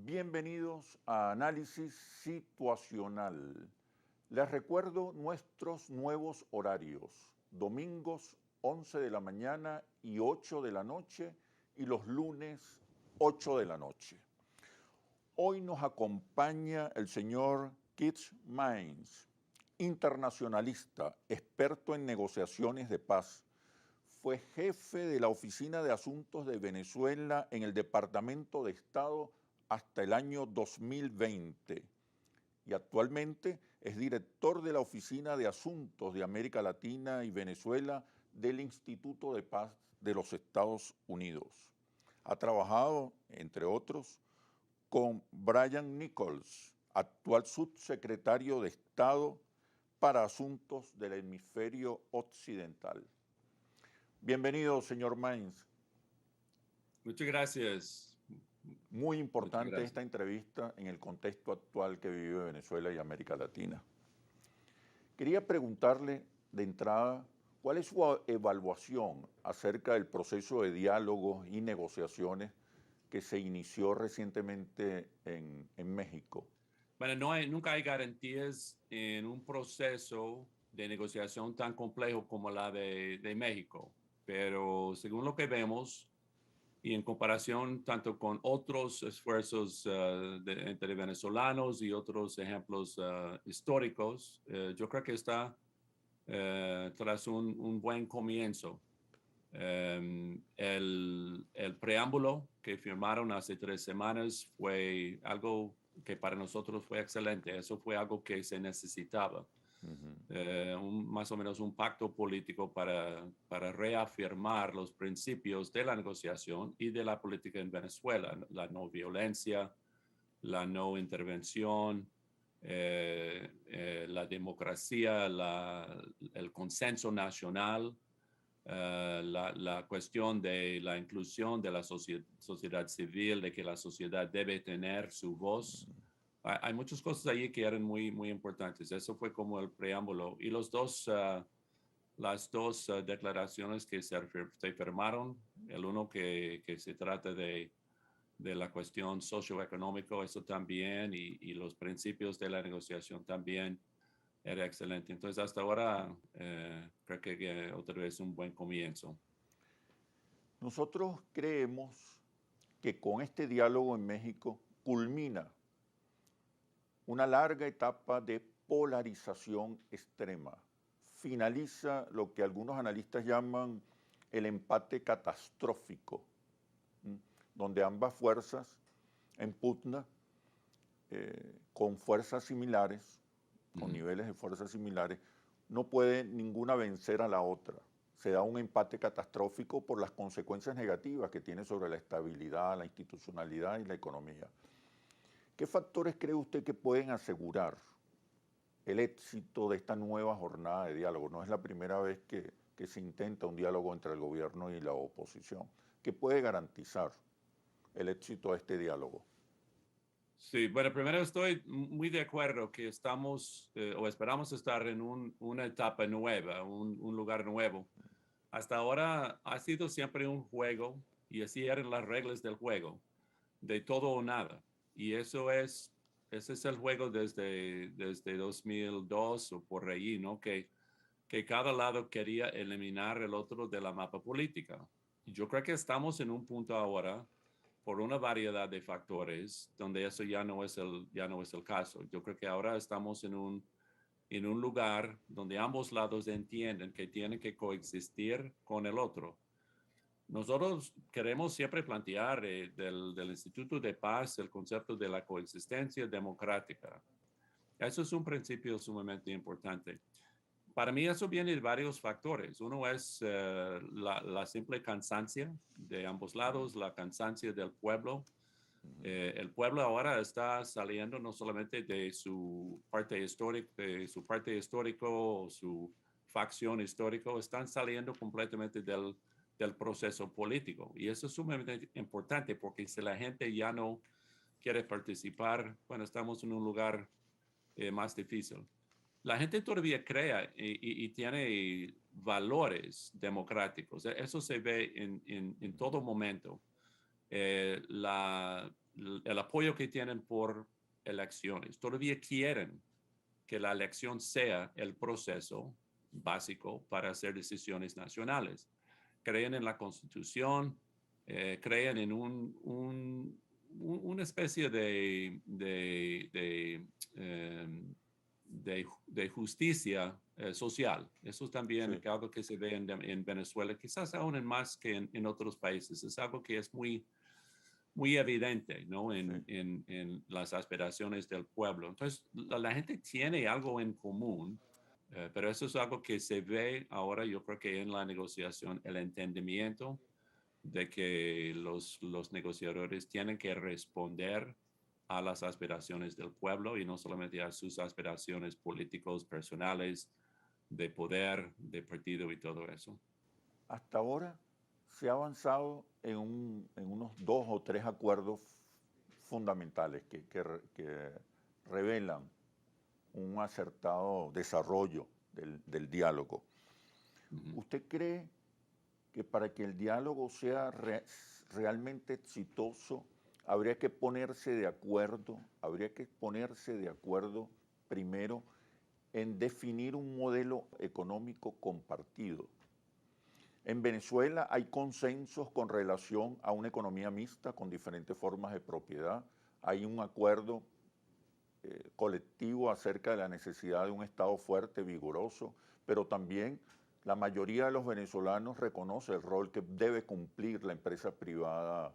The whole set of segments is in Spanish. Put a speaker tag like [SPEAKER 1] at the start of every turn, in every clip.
[SPEAKER 1] Bienvenidos a Análisis Situacional. Les recuerdo nuestros nuevos horarios. Domingos 11 de la mañana y 8 de la noche y los lunes 8 de la noche. Hoy nos acompaña el señor Keith Mains, internacionalista, experto en negociaciones de paz. Fue jefe de la Oficina de Asuntos de Venezuela en el Departamento de Estado hasta el año 2020 y actualmente es director de la Oficina de Asuntos de América Latina y Venezuela del Instituto de Paz de los Estados Unidos. Ha trabajado, entre otros, con Brian Nichols, actual subsecretario de Estado para Asuntos del Hemisferio Occidental. Bienvenido, señor Mains.
[SPEAKER 2] Muchas gracias.
[SPEAKER 1] Muy
[SPEAKER 2] Muchas
[SPEAKER 1] importante
[SPEAKER 2] gracias.
[SPEAKER 1] esta entrevista en el contexto actual que vive Venezuela y América Latina. Quería preguntarle de entrada, ¿cuál es su evaluación acerca del proceso de diálogos y negociaciones que se inició recientemente en México?
[SPEAKER 2] Bueno, nunca hay garantías en un proceso de negociación tan complejo como la de México, pero según lo que vemos y en comparación tanto con otros esfuerzos entre venezolanos y otros ejemplos históricos, yo creo que está tras un buen comienzo. El preámbulo que firmaron hace 3 semanas fue algo que para nosotros fue excelente. Eso fue algo que se necesitaba. Más o menos un pacto político para reafirmar los principios de la negociación y de la política en Venezuela, la no violencia, la no intervención, la democracia, el consenso nacional, la cuestión de la inclusión de la sociedad civil, de que la sociedad debe tener su voz. Hay muchas cosas allí que eran muy importantes. Eso fue como el preámbulo. Y las dos declaraciones que se firmaron, el uno que se trata de la cuestión socioeconómica, eso también, y los principios de la negociación también, era excelente. Entonces, hasta ahora, creo que otra vez un buen comienzo.
[SPEAKER 1] Nosotros creemos que con este diálogo en México culmina una larga etapa de polarización extrema. Finaliza lo que algunos analistas llaman el empate catastrófico, donde ambas fuerzas en pugna con fuerzas similares, con niveles de fuerzas similares, no puede ninguna vencer a la otra. Se da un empate catastrófico por las consecuencias negativas que tiene sobre la estabilidad, la institucionalidad y la economía. ¿Qué factores cree usted que pueden asegurar el éxito de esta nueva jornada de diálogo? No es la primera vez que se intenta un diálogo entre el gobierno y la oposición. ¿Qué puede garantizar el éxito de este diálogo?
[SPEAKER 2] Sí, bueno, primero estoy muy de acuerdo que estamos o esperamos estar en una etapa nueva, un lugar nuevo. Hasta ahora ha sido siempre un juego y así eran las reglas del juego, de todo o nada. Y ese es el juego desde 2002 o por ahí, ¿no? Que cada lado quería eliminar el otro de la mapa política. Y yo creo que estamos en un punto ahora por una variedad de factores donde eso ya no es el caso. Yo creo que ahora estamos en un lugar donde ambos lados entienden que tienen que coexistir con el otro. Nosotros queremos siempre plantear del Instituto de Paz el concepto de la coexistencia democrática. Eso es un principio sumamente importante. Para mí eso viene de varios factores. Uno es la simple cansancia de ambos lados, la cansancia del pueblo. El pueblo ahora está saliendo no solamente de su parte histórica, o su facción histórica, están saliendo completamente del proceso político. Y eso es sumamente importante porque si la gente ya no quiere participar, bueno, estamos en un lugar más difícil. La gente todavía crea y tiene valores democráticos. Eso se ve en todo momento. el apoyo que tienen por elecciones. Todavía quieren que la elección sea el proceso básico para hacer decisiones nacionales. Creen en la Constitución, creen en una especie de justicia social. Eso es también
[SPEAKER 1] Sí,
[SPEAKER 2] algo que se ve en Venezuela, quizás aún en más que en otros países. Es algo que es muy evidente, ¿no?
[SPEAKER 1] sí.
[SPEAKER 2] En las aspiraciones del pueblo. Entonces, la gente tiene algo en común, pero eso es algo que se ve ahora, yo creo que en la negociación, el entendimiento de que los negociadores tienen que responder a las aspiraciones del pueblo y no solamente a sus aspiraciones políticos, personales, de poder, de partido y todo eso.
[SPEAKER 1] Hasta ahora se ha avanzado en unos 2 o 3 acuerdos fundamentales que revelan un acertado desarrollo del diálogo.
[SPEAKER 2] Ujú.
[SPEAKER 1] ¿Usted cree que para que el diálogo sea realmente exitoso, habría que ponerse de acuerdo primero en definir un modelo económico compartido? En Venezuela hay consensos con relación a una economía mixta con diferentes formas de propiedad. Hay un acuerdo colectivo acerca de la necesidad de un Estado fuerte, vigoroso, pero también la mayoría de los venezolanos reconoce el rol que debe cumplir la empresa privada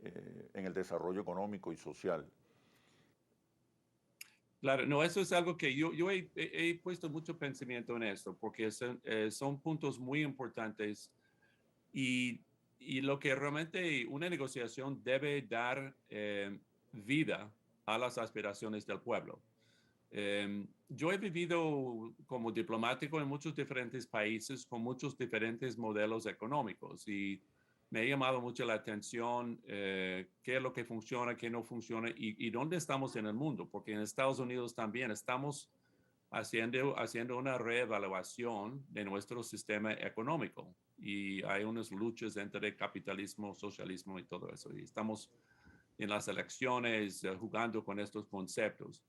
[SPEAKER 1] en el desarrollo económico y social.
[SPEAKER 2] Claro, no, eso es algo que yo he puesto mucho pensamiento en esto, porque son puntos muy importantes y, y lo que realmente una negociación debe dar vida a las aspiraciones del pueblo. Yo he vivido como diplomático en muchos diferentes países con muchos diferentes modelos económicos y me ha llamado mucho la atención qué es lo que funciona, qué no funciona y dónde estamos en el mundo, porque en Estados Unidos también estamos haciendo una reevaluación de nuestro sistema económico y hay unas luchas entre capitalismo, socialismo y todo eso. Y estamos en las elecciones jugando con estos conceptos.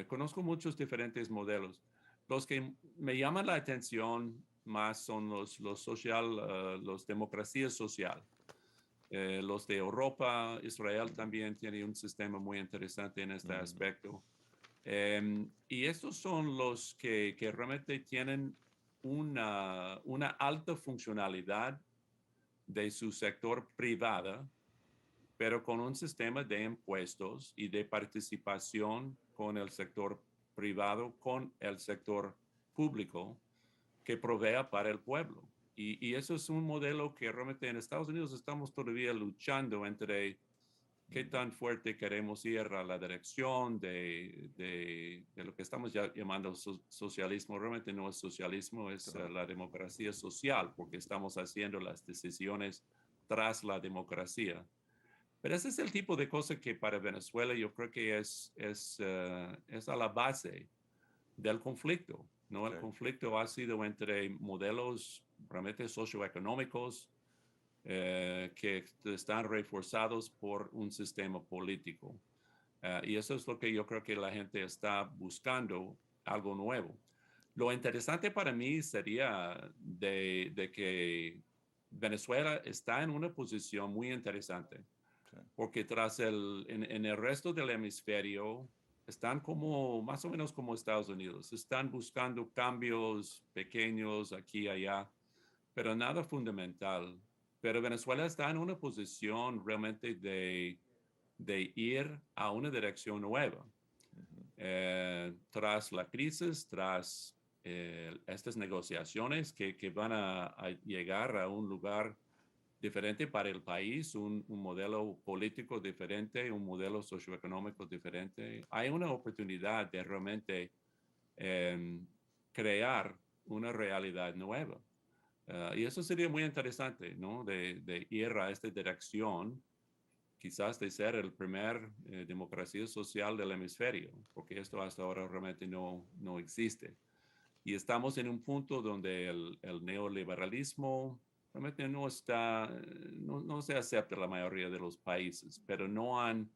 [SPEAKER 2] Conozco muchos diferentes modelos. Los que me llaman la atención más son los democracias social. Los de Europa, Israel también tiene un sistema muy interesante en este
[SPEAKER 1] Mm,
[SPEAKER 2] aspecto. Y estos son los que realmente tienen una alta funcionalidad de su sector privada, pero con un sistema de impuestos y de participación con el sector privado, con el sector público que provea para el pueblo. Y eso es un modelo que realmente en Estados Unidos estamos todavía luchando entre qué
[SPEAKER 1] mm,
[SPEAKER 2] tan fuerte queremos ir a la dirección de lo que estamos ya llamando socialismo. Realmente no es socialismo, es
[SPEAKER 1] claro.
[SPEAKER 2] la democracia social, porque estamos haciendo las decisiones tras la democracia. Pero ese es el tipo de cosa que para Venezuela yo creo que es a la base del conflicto, ¿no?
[SPEAKER 1] Sí,
[SPEAKER 2] El conflicto ha sido entre modelos realmente socioeconómicos que están reforzados por un sistema político. Y eso es lo que yo creo que la gente está buscando, algo nuevo. Lo interesante para mí sería de que Venezuela está en una posición muy interesante
[SPEAKER 1] sí.
[SPEAKER 2] porque en el resto del hemisferio están como más o menos como Estados Unidos, están buscando cambios pequeños aquí y allá, pero nada fundamental. Pero Venezuela está en una posición realmente de ir a una dirección nueva.
[SPEAKER 1] Ujú.
[SPEAKER 2] Tras la crisis, tras estas negociaciones que van a llegar a un lugar diferente para el país, un modelo político diferente, un modelo socioeconómico diferente. Hay una oportunidad de realmente eh, crear una realidad nueva. Y eso sería muy interesante, ¿no? De ir a esta dirección, quizás de ser el primer democracia social del hemisferio, porque esto hasta ahora realmente no existe. Y estamos en un punto donde el neoliberalismo realmente no se acepta en la mayoría de los países, pero no han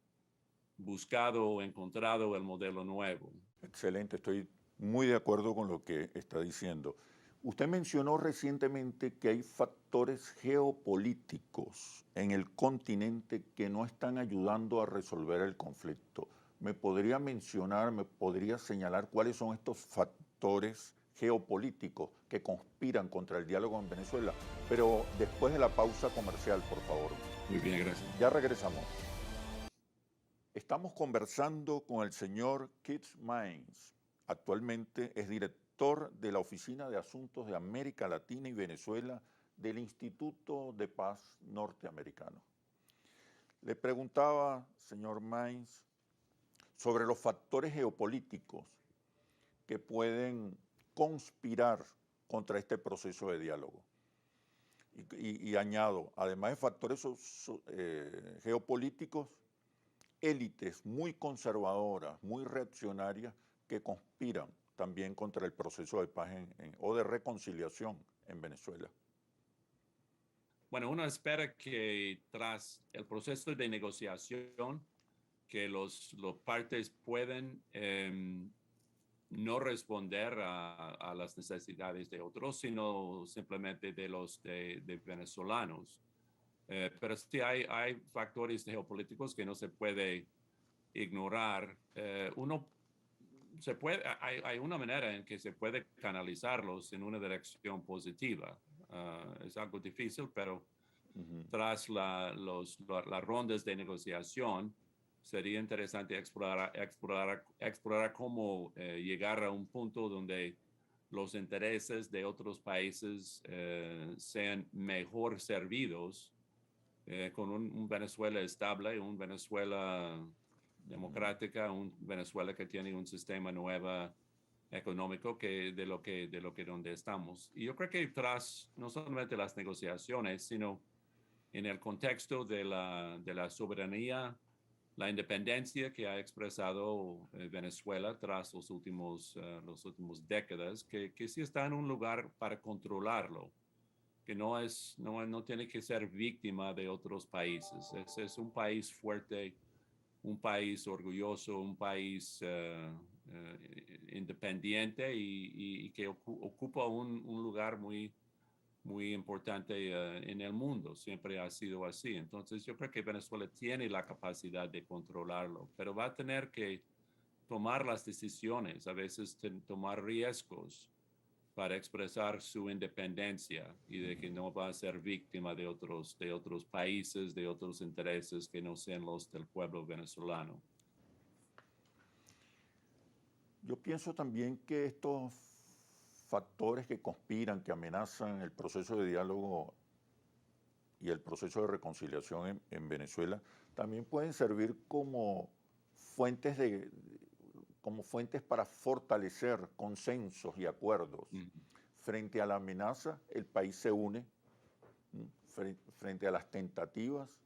[SPEAKER 2] buscado o encontrado el modelo nuevo.
[SPEAKER 1] Excelente, estoy muy de acuerdo con lo que está diciendo. Usted mencionó recientemente que hay factores geopolíticos en el continente que no están ayudando a resolver el conflicto. ¿Me podría mencionar, me podría señalar cuáles son estos factores geopolíticos que conspiran contra el diálogo en Venezuela? Pero después de la pausa comercial, por favor.
[SPEAKER 2] Muy bien, gracias.
[SPEAKER 1] Ya regresamos. Estamos conversando con el señor Keith Mines. Actualmente es director de la Oficina de Asuntos de América Latina y Venezuela del Instituto de Paz Norteamericano. Le preguntaba, señor Mines, sobre los factores geopolíticos que pueden conspirar contra este proceso de diálogo. Y añado, además de factores geopolíticos, élites muy conservadoras, muy reaccionarias, que conspiran también contra el proceso de paz o de reconciliación en Venezuela.
[SPEAKER 2] Bueno, uno espera que tras el proceso de negociación, que los partes pueden no responder a las necesidades de otros, sino simplemente de los de venezolanos. Pero sí hay factores geopolíticos que no se puede ignorar. Hay una manera en que se puede canalizarlos en una dirección positiva. Es algo difícil, pero tras las rondas de negociación, sería interesante explorar cómo llegar a un punto donde los intereses de otros países sean mejor servidos con un Venezuela estable, un Venezuela democrática, un Venezuela que tiene un sistema nuevo económico de lo que donde estamos. Y yo creo que tras no solamente las negociaciones, sino en el contexto de la soberanía, la independencia que ha expresado Venezuela tras los últimos décadas, que sí está en un lugar para controlarlo, que no tiene que ser víctima de otros países. Es un país fuerte, un país orgulloso, un país independiente y que ocupa un lugar muy importante en el mundo. Siempre ha sido así. Entonces yo creo que Venezuela tiene la capacidad de controlarlo, pero va a tener que tomar las decisiones, a veces tomar riesgos para expresar su independencia y de que no va a ser víctima de otros países, de otros intereses que no sean los del pueblo venezolano.
[SPEAKER 1] Yo pienso también que estos factores que conspiran, que amenazan el proceso de diálogo y el proceso de reconciliación en Venezuela, también pueden servir como fuentes para fortalecer consensos y acuerdos. Frente a la amenaza, el país se une. Frente a las tentativas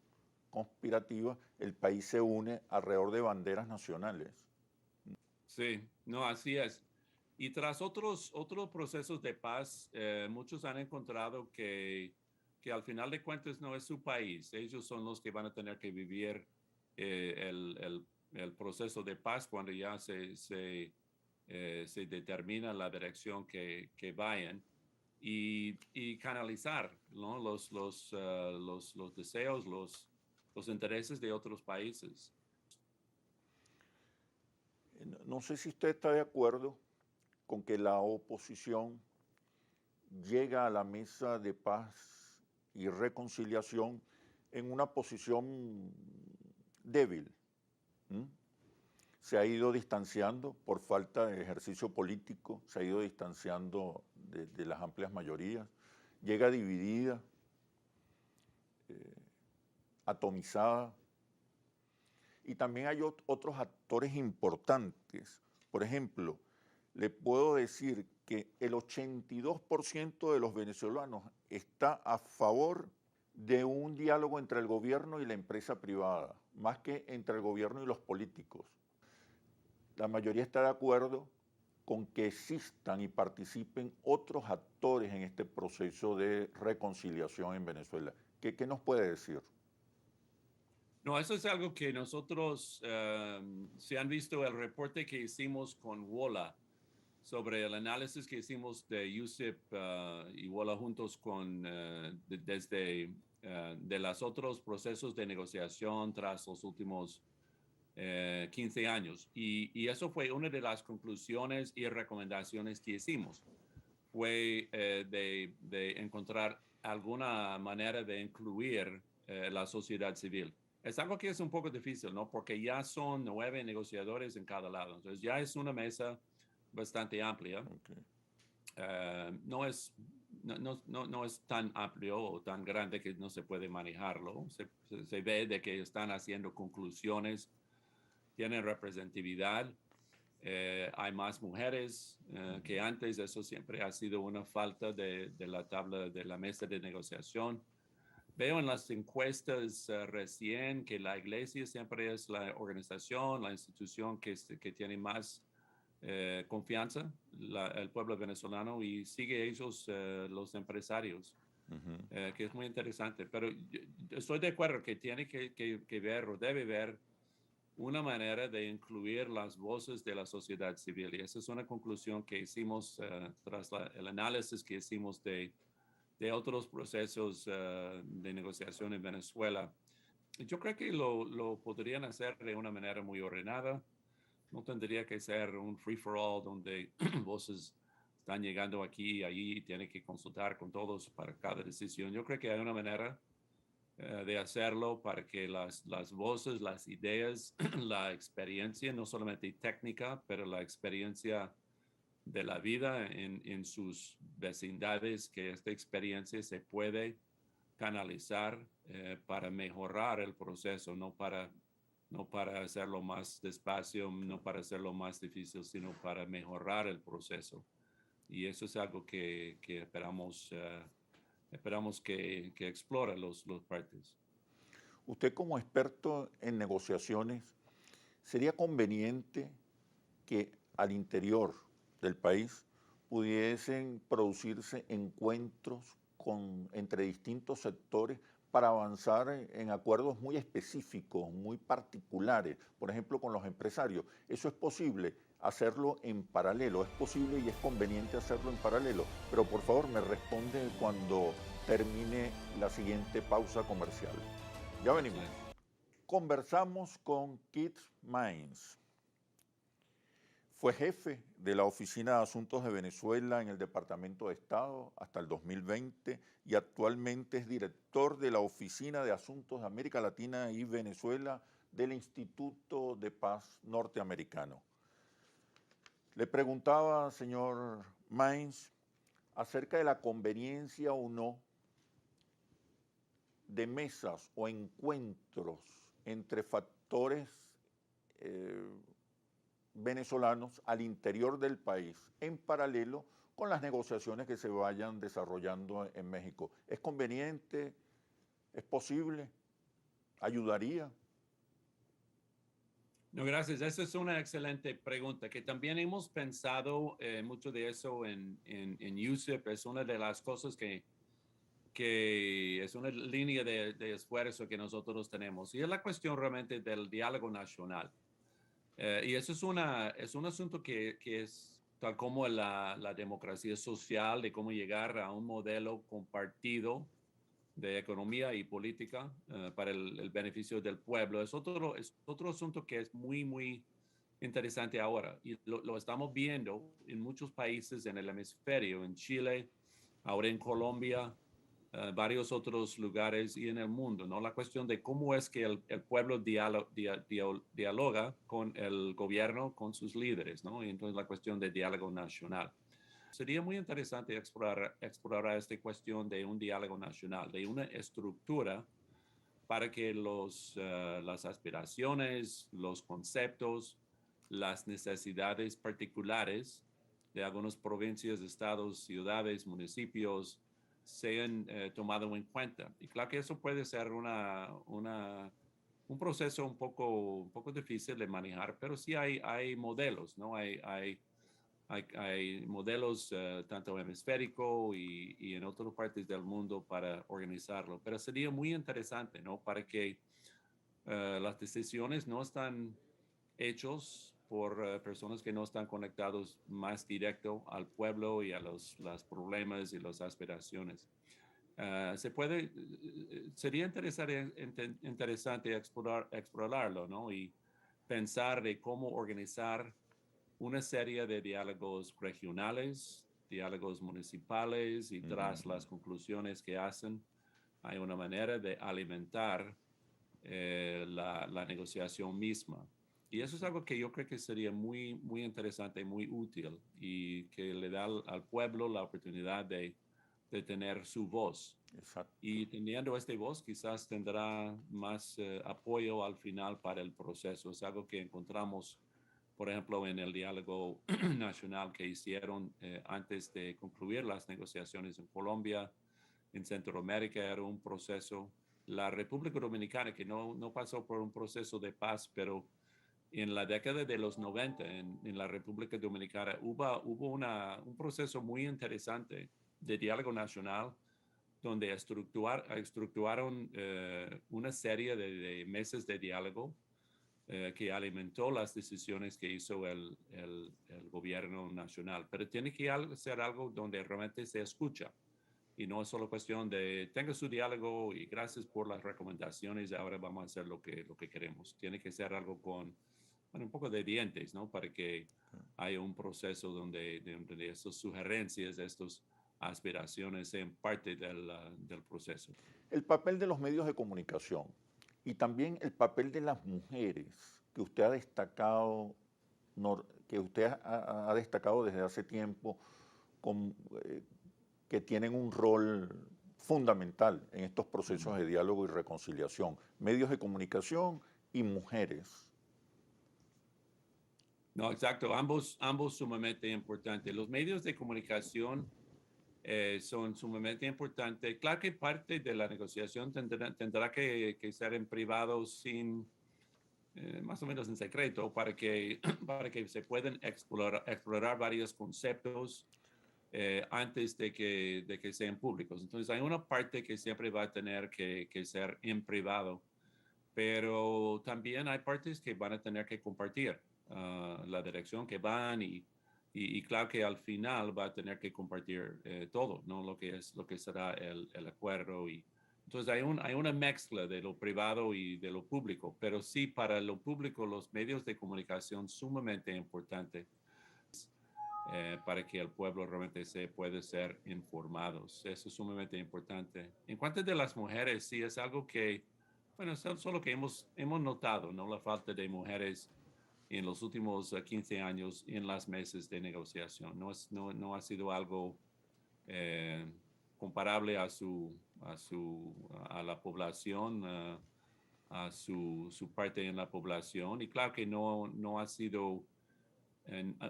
[SPEAKER 1] conspirativas, el país se une alrededor de banderas nacionales.
[SPEAKER 2] Sí, no, así es. Y tras otros procesos de paz, muchos han encontrado que al final de cuentas no es su país. Ellos son los que van a tener que vivir el proceso de paz cuando ya se determina la dirección que vayan y canalizar, ¿no? los deseos, los intereses de otros países.
[SPEAKER 1] No sé si usted está de acuerdo con que la oposición llega a la mesa de paz y reconciliación en una posición débil. Se ha ido distanciando por falta de ejercicio político, se ha ido distanciando de las amplias mayorías, llega dividida, atomizada. Y también hay otros actores importantes. Por ejemplo, le puedo decir que el 82% de los venezolanos está a favor de un diálogo entre el gobierno y la empresa privada, más que entre el gobierno y los políticos. La mayoría está de acuerdo con que existan y participen otros actores en este proceso de reconciliación en Venezuela. ¿Qué nos puede decir?
[SPEAKER 2] No, eso es algo que nosotros, si han visto el reporte que hicimos con WOLA sobre el análisis que hicimos de USIP y WOLA juntos con, desde de los otros procesos de negociación tras los últimos 15 años. Y eso fue una de las conclusiones y recomendaciones que hicimos, fue de encontrar alguna manera de incluir la sociedad civil. Es algo que es un poco difícil, ¿no? Porque ya son 9 negociadores en cada lado. Entonces ya es una mesa bastante amplia.
[SPEAKER 1] Okay.
[SPEAKER 2] No es tan amplio o tan grande que no se puede manejarlo. Se ve de que están haciendo conclusiones, tienen representatividad. Hay más mujeres que antes. Eso siempre ha sido una falta de la tabla de la mesa de negociación. Veo en las encuestas recién que la iglesia siempre es la organización, la institución que tiene más confianza, el pueblo venezolano, y sigue ellos los empresarios, que es muy interesante. Pero yo estoy de acuerdo que tiene que ver o debe ver una manera de incluir las voces de la sociedad civil. Y esa es una conclusión que hicimos tras el análisis que hicimos de otros procesos de negociación en Venezuela. Yo creo que lo podrían hacer de una manera muy ordenada. No tendría que ser un free-for-all donde voces están llegando aquí y allí y tienen que consultar con todos para cada decisión. Yo creo que hay una manera de hacerlo para que las voces, las ideas, la experiencia, no solamente técnica, pero la experiencia de la vida en sus vecindades, que esta experiencia se puede canalizar para mejorar el proceso, no para hacerlo más despacio, no para hacerlo más difícil, sino para mejorar el proceso. Y eso es algo que esperamos que explore los partes.
[SPEAKER 1] Usted como experto en negociaciones, ¿sería conveniente que al interior del país pudiesen producirse encuentros entre distintos sectores para avanzar en acuerdos muy específicos, muy particulares, por ejemplo con los empresarios? ¿Eso es posible hacerlo en paralelo? ¿Es posible y es conveniente hacerlo en paralelo? Pero por favor me responde cuando termine la siguiente pausa comercial. Ya venimos. Conversamos con Keith Maines. Fue jefe de la Oficina de Asuntos de Venezuela en el Departamento de Estado hasta el 2020 y actualmente es director de la Oficina de Asuntos de América Latina y Venezuela del Instituto de Paz Norteamericano. Le preguntaba, señor Maines, acerca de la conveniencia o no de mesas o encuentros entre factores venezolanos al interior del país, en paralelo con las negociaciones que se vayan desarrollando en México. ¿Es conveniente? ¿Es posible? ¿Ayudaría?
[SPEAKER 2] No, gracias. Esa es una excelente pregunta, que también hemos pensado mucho de eso en USIP. Es una de las cosas que es una línea de esfuerzo que nosotros tenemos. Y es la cuestión realmente del diálogo nacional. Y eso es un asunto que es tal como la democracia social, de cómo llegar a un modelo compartido de economía y política para el beneficio del pueblo. Es otro asunto que es muy, muy interesante ahora. Y lo estamos viendo en muchos países en el hemisferio, en Chile, ahora en Colombia, varios otros lugares y en el mundo, ¿no? La cuestión de cómo es que el pueblo dialoga con el gobierno, con sus líderes, ¿no? Y entonces la cuestión de diálogo nacional. Sería muy interesante explorar esta cuestión de un diálogo nacional, de una estructura para que las aspiraciones, los conceptos, las necesidades particulares de algunas provincias, estados, ciudades, municipios, sean tomados en cuenta. Y claro que eso puede ser un proceso un poco difícil de manejar, pero sí hay modelos, ¿no? Hay hay modelos tanto hemisférico y en otras partes del mundo para organizarlo, pero sería muy interesante, ¿no? Para que las decisiones no están hechos por personas que no están conectados más directo al pueblo y a los problemas y las aspiraciones. Sería interesante explorarlo, ¿no? Y pensar de cómo organizar una serie de diálogos regionales, diálogos municipales y tras las conclusiones que hacen, hay una manera de alimentar la negociación misma. Y eso es algo que yo creo que sería muy, muy interesante, muy útil y que le da al pueblo la oportunidad de tener su voz.
[SPEAKER 1] Exacto.
[SPEAKER 2] Y teniendo esta voz, quizás tendrá más apoyo al final para el proceso. Es algo que encontramos, por ejemplo, en el diálogo nacional que hicieron antes de concluir las negociaciones en Colombia, en Centroamérica era un proceso. La República Dominicana, que no pasó por un proceso de paz, pero en la década de los 90 en la República Dominicana hubo un proceso muy interesante de diálogo nacional donde estructuraron una serie de meses de diálogo que alimentó las decisiones que hizo el gobierno nacional. Pero tiene que ser algo donde realmente se escucha y no es solo cuestión de tenga su diálogo y gracias por las recomendaciones, ahora vamos a hacer lo que queremos. Tiene que ser algo con un poco de dientes, ¿no? Para que haya un proceso donde estas sugerencias, estas aspiraciones sean parte del proceso.
[SPEAKER 1] El papel de los medios de comunicación y también el papel de las mujeres que usted ha destacado, ha destacado desde hace tiempo, con, que tienen un rol fundamental en estos procesos de diálogo y reconciliación. Medios de comunicación y mujeres.
[SPEAKER 2] No, exacto, ambos sumamente importantes. Los medios de comunicación son sumamente importantes. Claro que parte de la negociación tendrá que ser en privado sin, más o menos en secreto, para que, para que se puedan explorar varios conceptos antes de que sean públicos. Entonces hay una parte que siempre va a tener que ser en privado, pero también hay partes que van a tener que compartir la dirección que van y claro que al final va a tener que compartir todo, ¿no? Lo que será el acuerdo. Y entonces hay una mezcla de lo privado y de lo público, pero sí para lo público los medios de comunicación sumamente importantes para que el pueblo realmente se pueda ser informados. Eso es sumamente importante. En cuanto de las mujeres, sí es algo que, bueno, es solo que hemos notado, ¿no? La falta de mujeres en los últimos 15 años en las mesas de negociación. No ha sido algo comparable a la población, a su parte en la población. Y claro que no ha sido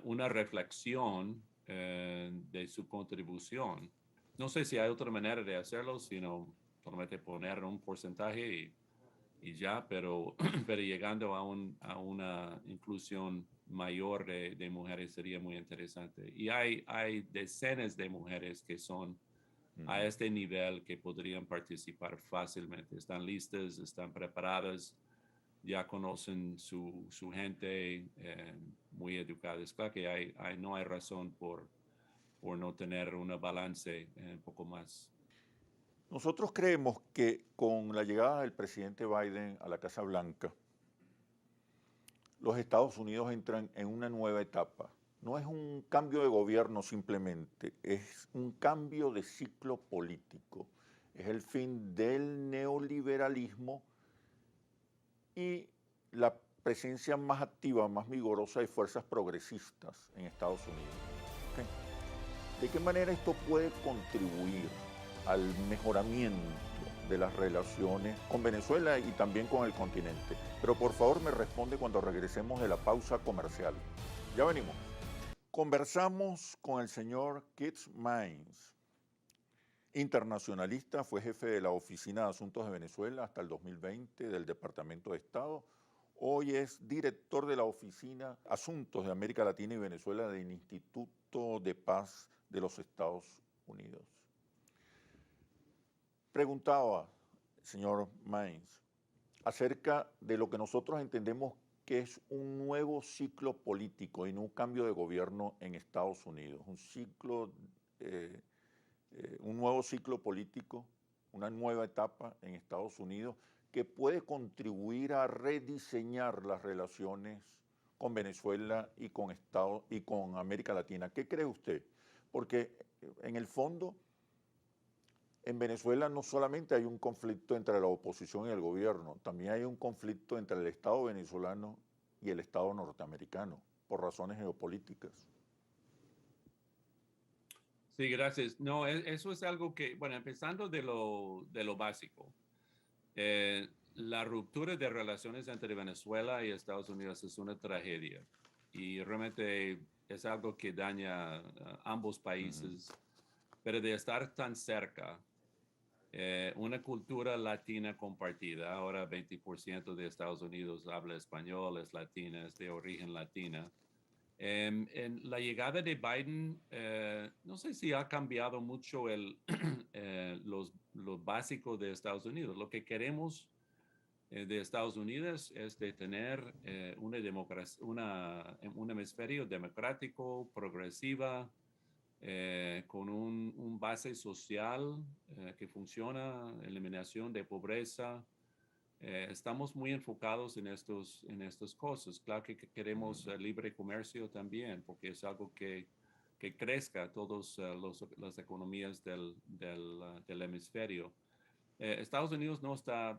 [SPEAKER 2] una reflexión de su contribución. No sé si hay otra manera de hacerlo, sino solamente poner un porcentaje y ya, pero, pero llegando a una inclusión mayor de mujeres sería muy interesante. Y hay decenas de mujeres que son a este nivel que podrían participar fácilmente. Están listas, están preparadas, ya conocen su gente, muy educadas. Claro que no hay razón por no tener un balance un poco más.
[SPEAKER 1] Nosotros creemos que con la llegada del presidente Biden a la Casa Blanca, los Estados Unidos entran en una nueva etapa. No es un cambio de gobierno simplemente, es un cambio de ciclo político. Es el fin del neoliberalismo y la presencia más activa, más vigorosa de fuerzas progresistas en Estados Unidos. ¿Okay? ¿De qué manera esto puede contribuir al mejoramiento de las relaciones con Venezuela y también con el continente? Pero por favor me responde cuando regresemos de la pausa comercial. Ya venimos. Conversamos con el señor Keith Maynes, internacionalista, fue jefe de la Oficina de Asuntos de Venezuela hasta el 2020 del Departamento de Estado. Hoy es director de la Oficina Asuntos de América Latina y Venezuela del Instituto de Paz de los Estados Unidos. Preguntaba, señor Mainz, acerca de lo que nosotros entendemos que es un nuevo ciclo político y no un cambio de gobierno en Estados Unidos, un nuevo ciclo político, una nueva etapa en Estados Unidos que puede contribuir a rediseñar las relaciones con Venezuela y con América Latina. ¿Qué cree usted? Porque en el fondo, en Venezuela no solamente hay un conflicto entre la oposición y el gobierno, también hay un conflicto entre el Estado venezolano y el Estado norteamericano, por razones geopolíticas.
[SPEAKER 2] Sí, gracias. No, eso es algo que, bueno, empezando de lo básico. La ruptura de relaciones entre Venezuela y Estados Unidos es una tragedia y realmente es algo que daña a ambos países, pero de estar tan cerca, una cultura latina compartida, ahora 20% de Estados Unidos habla español, es latina, es de origen latina. En la llegada de Biden, no sé si ha cambiado mucho los básicos de Estados Unidos. Lo que queremos de Estados Unidos es de tener una democracia, un hemisferio democrático, progresiva, con un base social que funciona, eliminación de pobreza. Estamos muy enfocados en estas cosas. Claro que queremos libre comercio también, porque es algo que crezca todas las economías del hemisferio. Estados Unidos no está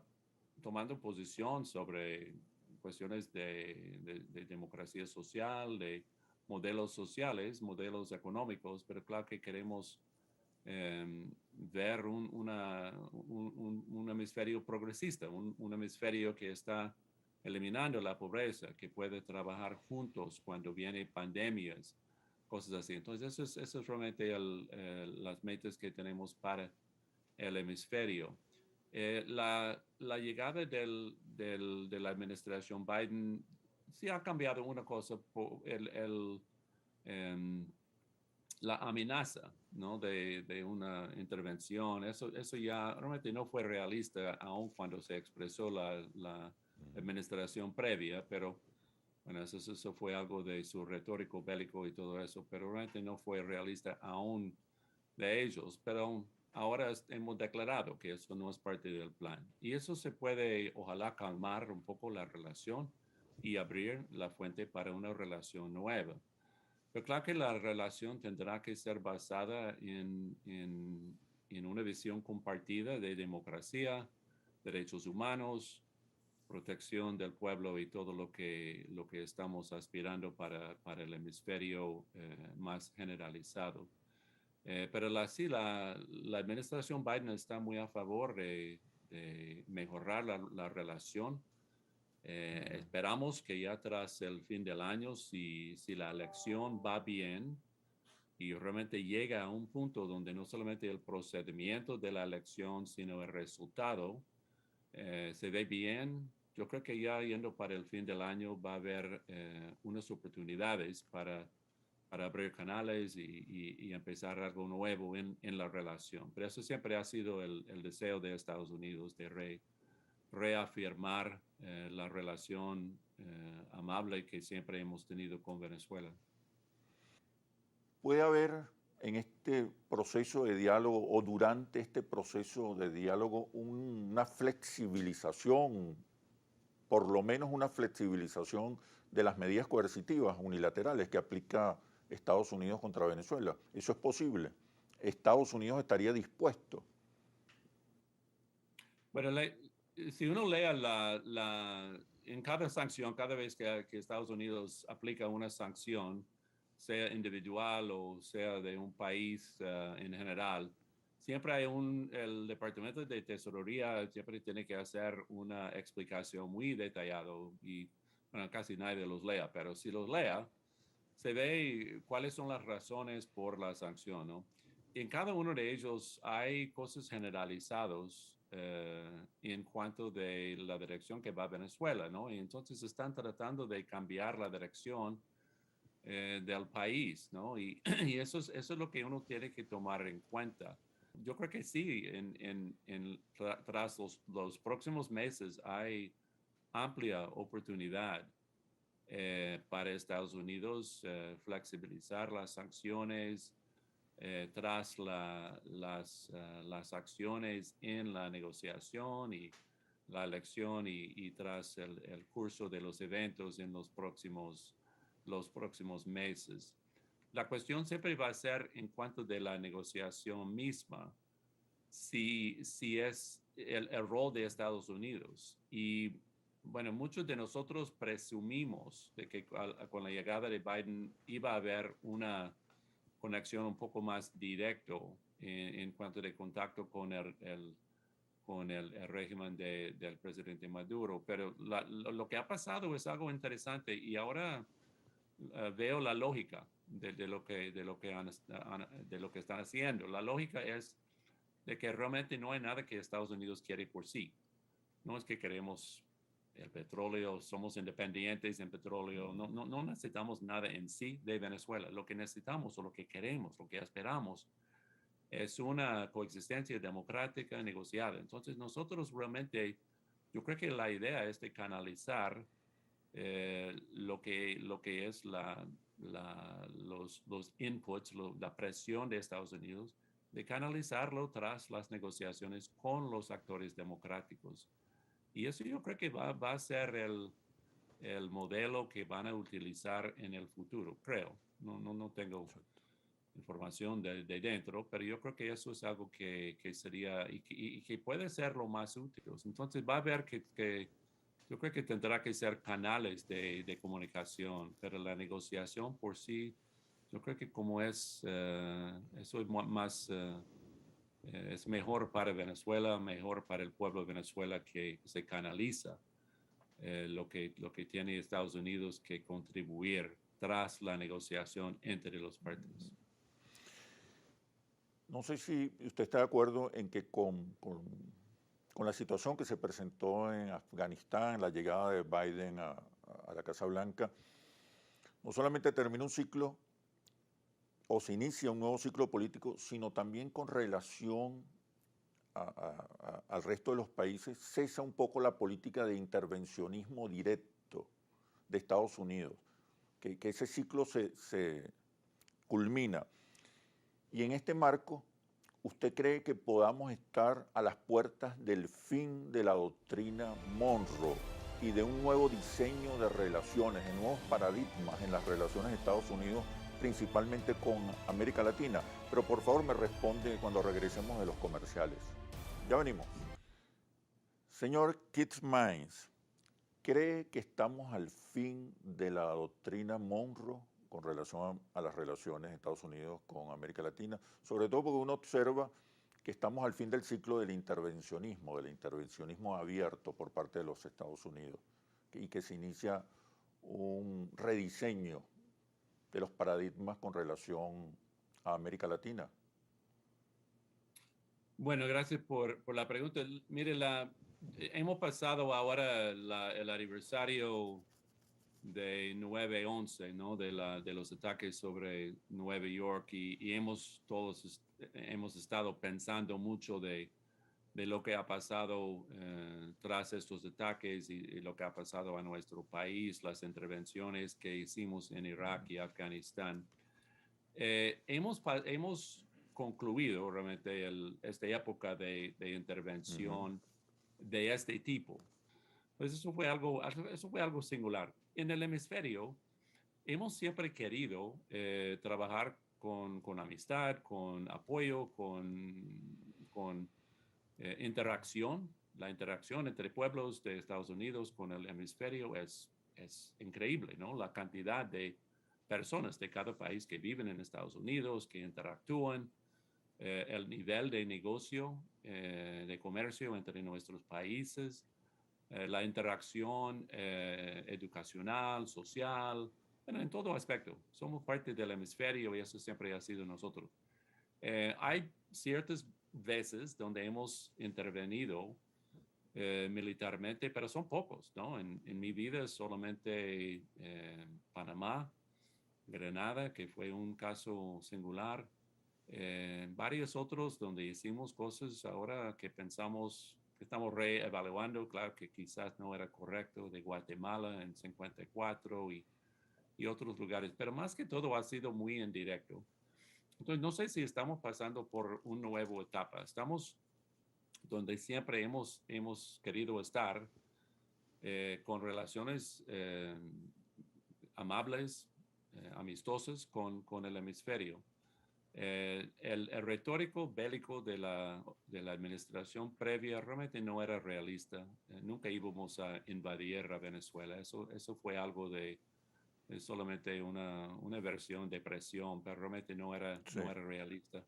[SPEAKER 2] tomando posición sobre cuestiones de democracia social, de modelos sociales, modelos económicos, pero claro que queremos ver un hemisferio progresista, un hemisferio que está eliminando la pobreza, que puede trabajar juntos cuando vienen pandemias, cosas así. Entonces, eso es realmente las metas que tenemos para el hemisferio. La llegada de la administración Biden sí ha cambiado una cosa, la amenaza, ¿no? de una intervención. Eso ya realmente no fue realista, aun cuando se expresó la administración previa, pero bueno, eso fue algo de su retórico bélico y todo eso, pero realmente no fue realista aún de ellos. Pero ahora hemos declarado que eso no es parte del plan. Y eso se puede, ojalá, calmar un poco la relación y abrir la fuente para una relación nueva. Pero claro que la relación tendrá que ser basada en una visión compartida de democracia, derechos humanos, protección del pueblo y todo lo que estamos aspirando para el hemisferio más generalizado. Pero sí, la administración Biden está muy a favor de mejorar la relación. Esperamos que ya tras el fin del año, si la elección va bien y realmente llega a un punto donde no solamente el procedimiento de la elección, sino el resultado se ve bien, yo creo que ya yendo para el fin del año va a haber unas oportunidades para abrir canales y empezar algo nuevo en la relación. Pero eso siempre ha sido el deseo de Estados Unidos de reafirmar la relación amable que siempre hemos tenido con Venezuela.
[SPEAKER 1] ¿Puede haber en este proceso de diálogo o durante este proceso de diálogo una flexibilización, por lo menos una flexibilización de las medidas coercitivas unilaterales que aplica Estados Unidos contra Venezuela? ¿Eso es posible? ¿Estados Unidos estaría dispuesto?
[SPEAKER 2] Bueno, si uno lea en cada sanción, cada vez que Estados Unidos aplica una sanción, sea individual o sea de un país en general, siempre hay el Departamento de Tesorería siempre tiene que hacer una explicación muy detallada y bueno, casi nadie los lea, pero si los lea, se ve cuáles son las razones por la sanción, ¿no? En cada uno de ellos hay cosas generalizadas en cuanto de la dirección que va Venezuela, ¿no? Y entonces están tratando de cambiar la dirección del país, ¿no? Y, y eso es lo que uno tiene que tomar en cuenta. Yo creo que sí, tras los próximos meses hay amplia oportunidad para Estados Unidos flexibilizar las sanciones tras las acciones en la negociación y la elección y tras el curso de los eventos en los próximos meses. La cuestión siempre va a ser en cuanto de la negociación misma, si es el rol de Estados Unidos. Y bueno, muchos de nosotros presumimos de que con la llegada de Biden iba a haber una conexión un poco más directo en cuanto de contacto con el régimen del presidente Maduro. Pero lo que ha pasado es algo interesante y ahora veo la lógica de lo que están haciendo. La lógica es de que realmente no hay nada que Estados Unidos quiere por sí. No es que queremos el petróleo, somos independientes en petróleo, no necesitamos nada en sí de Venezuela. Lo que necesitamos o lo que queremos, lo que esperamos es una coexistencia democrática negociada. Entonces nosotros realmente, yo creo que la idea es de canalizar lo que es los inputs, la presión de Estados Unidos, de canalizarlo tras las negociaciones con los actores democráticos. Y eso yo creo que va a ser el modelo que van a utilizar en el futuro, creo. No tengo información de dentro, pero yo creo que eso es algo que sería y que puede ser lo más útil. Entonces va a haber que yo creo que tendrá que ser canales de comunicación, pero la negociación por sí, yo creo que como eso es más, es mejor para Venezuela, mejor para el pueblo de Venezuela que se canaliza lo que tiene Estados Unidos que contribuir tras la negociación entre los partidos.
[SPEAKER 1] No sé si usted está de acuerdo en que con la situación que se presentó en Afganistán, la llegada de Biden a la Casa Blanca, no solamente termina un ciclo o se inicia un nuevo ciclo político, sino también con relación al resto de los países, cesa un poco la política de intervencionismo directo de Estados Unidos, que ese ciclo se culmina. Y en este marco, ¿usted cree que podamos estar a las puertas del fin de la doctrina Monroe y de un nuevo diseño de relaciones, de nuevos paradigmas en las relaciones de Estados Unidos, principalmente con América Latina? Pero por favor me responde cuando regresemos de los comerciales. Ya venimos. Señor Keith Mines, ¿cree que estamos al fin de la doctrina Monroe con relación a las relaciones de Estados Unidos con América Latina? Sobre todo porque uno observa que estamos al fin del ciclo del intervencionismo abierto por parte de los Estados Unidos y que se inicia un rediseño de los paradigmas con relación a América Latina.
[SPEAKER 2] Bueno, gracias por la pregunta. Mire, hemos pasado ahora el aniversario de 9/11, ¿no? De los ataques sobre Nueva York y todos hemos estado pensando mucho de lo que ha pasado tras estos ataques y lo que ha pasado a nuestro país, las intervenciones que hicimos en Irak y Afganistán. Hemos concluido realmente esta época de intervención de este tipo. Pues eso fue algo singular. En el hemisferio hemos siempre querido trabajar con amistad, con apoyo, con interacción. La interacción entre pueblos de Estados Unidos con el hemisferio es increíble, ¿no? La cantidad de personas de cada país que viven en Estados Unidos, que interactúan, el nivel de negocio, de comercio entre nuestros países, la interacción educacional, social, bueno, en todo aspecto. Somos parte del hemisferio y eso siempre ha sido nosotros. Hay ciertas veces donde hemos intervenido militarmente, pero son pocos, ¿no? En mi vida solamente Panamá, Grenada, que fue un caso singular, varios otros donde hicimos cosas ahora que pensamos que estamos reevaluando, claro que quizás no era correcto, de Guatemala en 54 y otros lugares, pero más que todo ha sido muy indirecto. Entonces, no sé si estamos pasando por una nueva etapa. Estamos donde siempre hemos querido estar con relaciones amables, amistosas con el hemisferio. El retórico bélico de la administración previa realmente no era realista. Nunca íbamos a invadir a Venezuela. Eso fue algo de solamente una versión de presión, pero realmente no era,
[SPEAKER 1] Sí.
[SPEAKER 2] no era realista.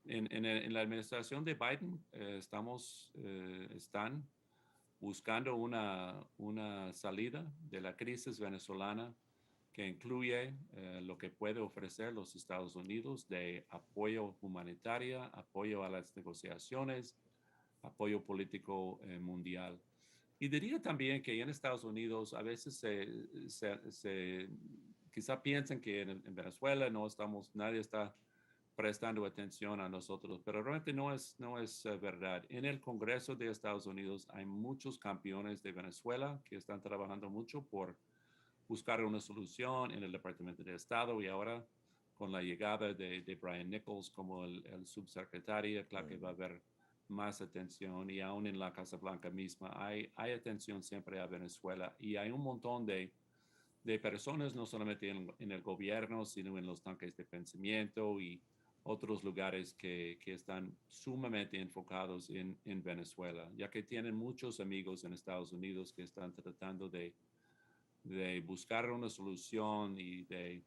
[SPEAKER 2] En la administración de Biden están buscando una salida de la crisis venezolana que incluye lo que puede ofrecer los Estados Unidos de apoyo humanitario, apoyo a las negociaciones, apoyo político mundial. Y diría también que en Estados Unidos a veces quizá piensan que en Venezuela nadie está prestando atención a nosotros, pero realmente no es verdad. En el Congreso de Estados Unidos hay muchos campeones de Venezuela que están trabajando mucho por buscar una solución en el Departamento de Estado y ahora con la llegada de Brian Nichols como el subsecretario, claro que va a haber más atención y aún en la Casa Blanca misma hay atención siempre a Venezuela y hay un montón de personas, no solamente en el gobierno, sino en los tanques de pensamiento y otros lugares que están sumamente enfocados en Venezuela, ya que tienen muchos amigos en Estados Unidos que están tratando de buscar una solución y de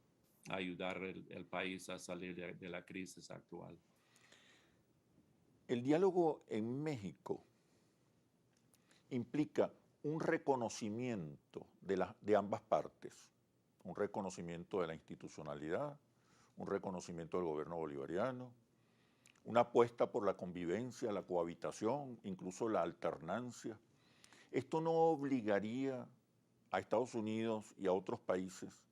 [SPEAKER 2] ayudar el país a salir de la crisis actual.
[SPEAKER 1] El diálogo en México implica un reconocimiento de ambas partes, un reconocimiento de la institucionalidad, un reconocimiento del gobierno bolivariano, una apuesta por la convivencia, la cohabitación, incluso la alternancia. Esto no obligaría a Estados Unidos y a otros países,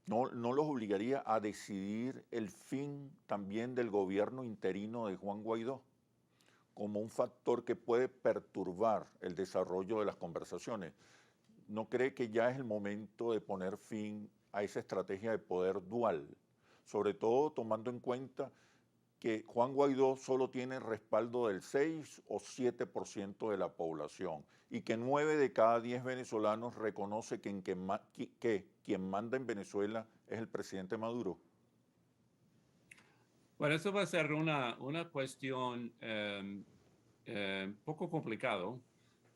[SPEAKER 1] no los obligaría a decidir el fin también del gobierno interino de Juan Guaidó como un factor que puede perturbar el desarrollo de las conversaciones. ¿No cree que ya es el momento de poner fin a esa estrategia de poder dual? Sobre todo tomando en cuenta que Juan Guaidó solo tiene respaldo del 6 o 7% de la población y que 9 de cada 10 venezolanos reconoce que quien manda en Venezuela es el presidente Maduro.
[SPEAKER 2] Bueno, eso va a ser una cuestión poco complicado.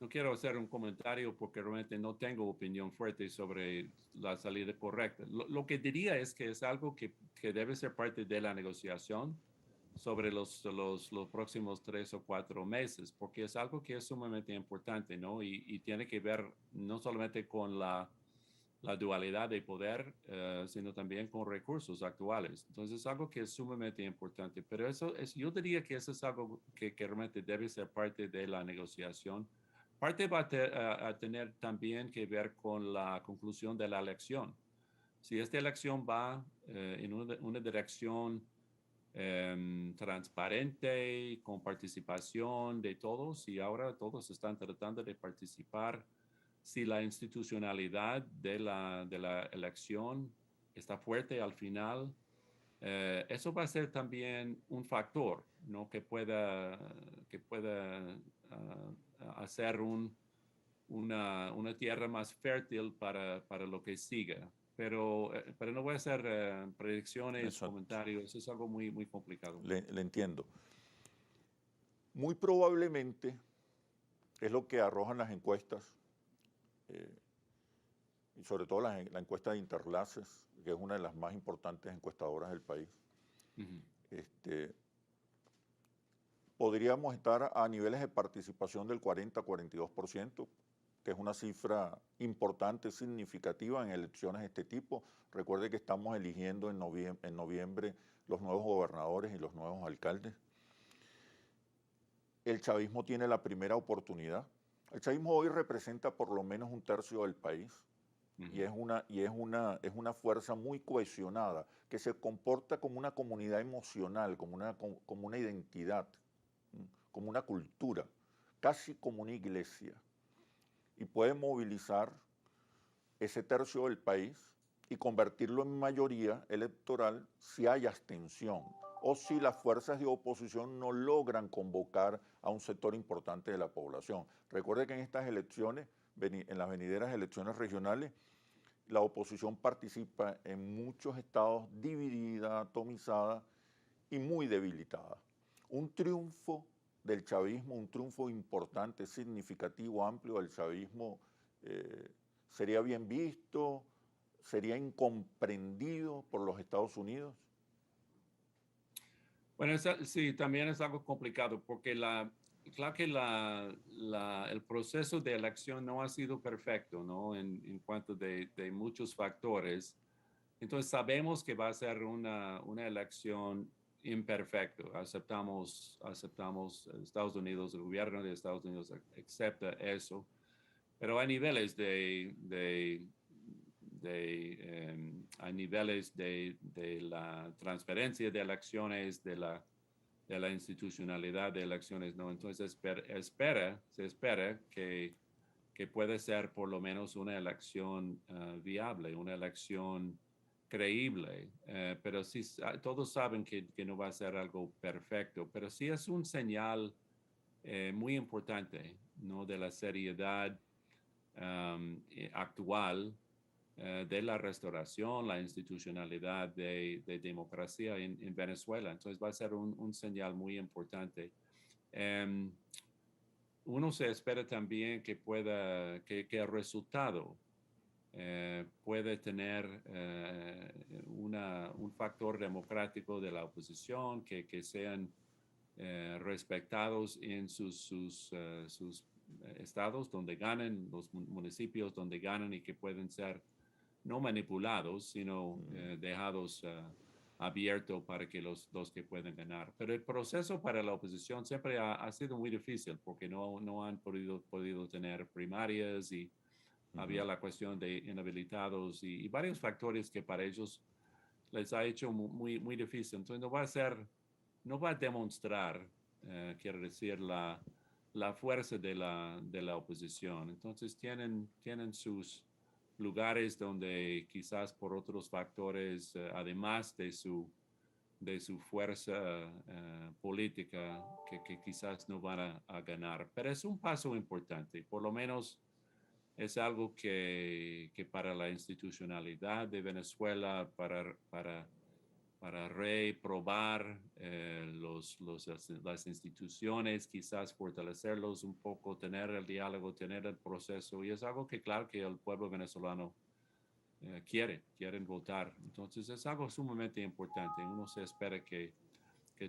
[SPEAKER 2] No quiero hacer un comentario porque realmente no tengo opinión fuerte sobre la salida correcta. Lo que diría es que es algo que debe ser parte de la negociación sobre los próximos 3 o 4 meses, porque es algo que es sumamente importante, ¿no? Y tiene que ver no solamente con la dualidad de poder, sino también con recursos actuales. Entonces es algo que es sumamente importante, pero yo diría que eso es algo que realmente debe ser parte de la negociación. Parte va a tener también que ver con la conclusión de la elección. Si esta elección va en una dirección transparente, con participación de todos, y ahora todos están tratando de participar, si la institucionalidad de la elección está fuerte al final, eso va a ser también un factor, ¿no? que pueda hacer una tierra más fértil para lo que siga. Pero no voy a hacer predicciones,
[SPEAKER 1] Exacto.
[SPEAKER 2] comentarios, es algo muy, muy complicado.
[SPEAKER 1] Le entiendo. Muy probablemente es lo que arrojan las encuestas, y sobre todo la encuesta de Interlaces, que es una de las más importantes encuestadoras del país. Podríamos estar a niveles de participación del 40-42%, que es una cifra importante, significativa en elecciones de este tipo. Recuerde que estamos eligiendo en noviembre los nuevos gobernadores y los nuevos alcaldes. El chavismo tiene la primera oportunidad. El chavismo hoy representa por lo menos un tercio del país y es una fuerza muy cohesionada que se comporta como una comunidad emocional, como una identidad, como una cultura, casi como una iglesia, y puede movilizar ese tercio del país y convertirlo en mayoría electoral si hay abstención o si las fuerzas de oposición no logran convocar a un sector importante de la población. Recuerde que en estas elecciones, en las venideras elecciones regionales, la oposición participa en muchos estados dividida, atomizada y muy debilitada. Un triunfo del chavismo, un triunfo importante, significativo, amplio del chavismo, sería bien visto, sería incomprendido por los Estados Unidos.
[SPEAKER 2] Bueno, sí, también es algo complicado porque claro que el proceso de elección no ha sido perfecto, ¿no? En cuanto de muchos factores. Entonces sabemos que va a ser una elección imperfecta. Aceptamos Estados Unidos, el gobierno de Estados Unidos acepta eso, pero hay niveles hay niveles de la transferencia de elecciones, de la institucionalidad de elecciones, ¿no? Entonces se espera que puede ser por lo menos una elección viable, una elección creíble, pero sí, todos saben que no va a ser algo perfecto, pero sí es un señal muy importante, ¿no? De la seriedad actual de la restauración, la institucionalidad de democracia en Venezuela. Entonces va a ser un señal muy importante. Uno se espera también que el resultado puede tener un factor democrático de la oposición, que sean respetados en sus estados donde ganan, los municipios donde ganan y que pueden ser no manipulados, sino dejados abiertos para que los que pueden ganar. Pero el proceso para la oposición siempre ha sido muy difícil porque no han podido tener primarias y había la cuestión de inhabilitados y varios factores que para ellos les ha hecho muy difícil. Entonces no va a demostrar, quiero decir, la fuerza de la oposición. Entonces tienen sus lugares donde quizás por otros factores, además de su fuerza política, que quizás no van a ganar. Pero es un paso importante, por lo menos es algo que para la institucionalidad de Venezuela, para reprobar las instituciones, quizás fortalecerlos un poco, tener el diálogo, tener el proceso, y es algo que claro que el pueblo venezolano quieren votar. Entonces es algo sumamente importante. Uno se espera que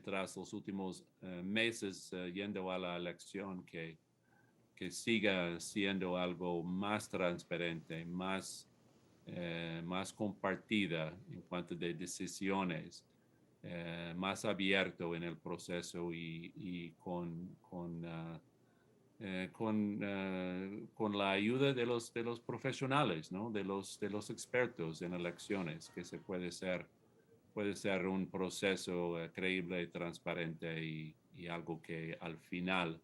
[SPEAKER 2] tras los últimos meses yendo a la elección, que siga siendo algo más transparente, más compartida en cuanto de decisiones, más abierto en el proceso y con la ayuda de los profesionales, ¿no? de los expertos en elecciones, que puede ser un proceso creíble, transparente y algo que al final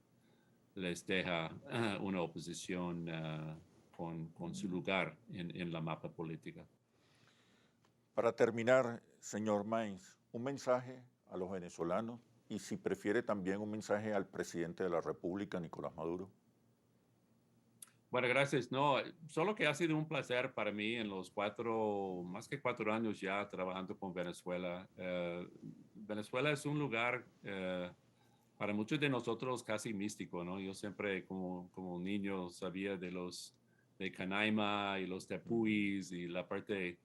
[SPEAKER 2] les deja una oposición con su lugar en la mapa política.
[SPEAKER 1] Para terminar, señor Mains, un mensaje a los venezolanos y si prefiere también un mensaje al presidente de la República, Nicolás Maduro.
[SPEAKER 2] Bueno, gracias. No, solo que ha sido un placer para mí en los más que 4 años ya trabajando con Venezuela. Venezuela es un lugar para muchos de nosotros casi místico, ¿no? Yo siempre como niño sabía de Canaima y los tepuis y la parte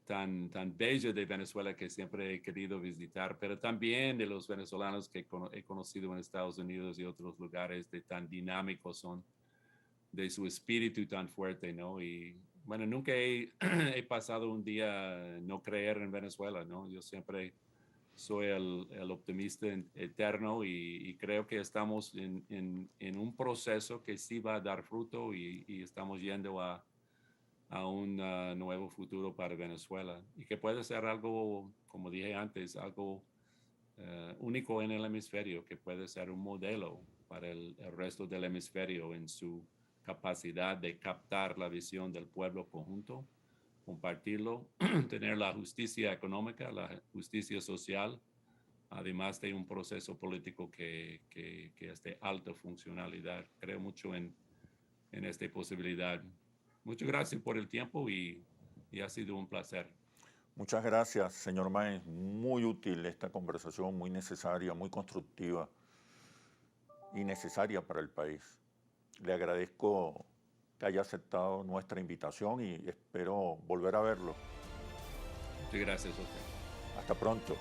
[SPEAKER 2] tan bella de Venezuela que siempre he querido visitar, pero también de los venezolanos que he conocido en Estados Unidos y otros lugares de tan dinámicos son, de su espíritu tan fuerte, ¿no? Y bueno, nunca he, he pasado un día no creer en Venezuela, ¿no? Yo siempre soy el optimista eterno y creo que estamos en un proceso que sí va a dar fruto y estamos yendo a un nuevo futuro para Venezuela y que puede ser algo, como dije antes, algo único en el hemisferio, que puede ser un modelo para el resto del hemisferio en su capacidad de captar la visión del pueblo conjunto, compartirlo, tener la justicia económica, la justicia social, además de un proceso político que es de alta funcionalidad. Creo mucho en esta posibilidad. Muchas gracias por el tiempo y ha sido un placer.
[SPEAKER 1] Muchas gracias, señor Maes. Muy útil esta conversación, muy necesaria, muy constructiva y necesaria para el país. Le agradezco que haya aceptado nuestra invitación y espero volver a verlo.
[SPEAKER 2] Muchas gracias a usted.
[SPEAKER 1] Hasta pronto.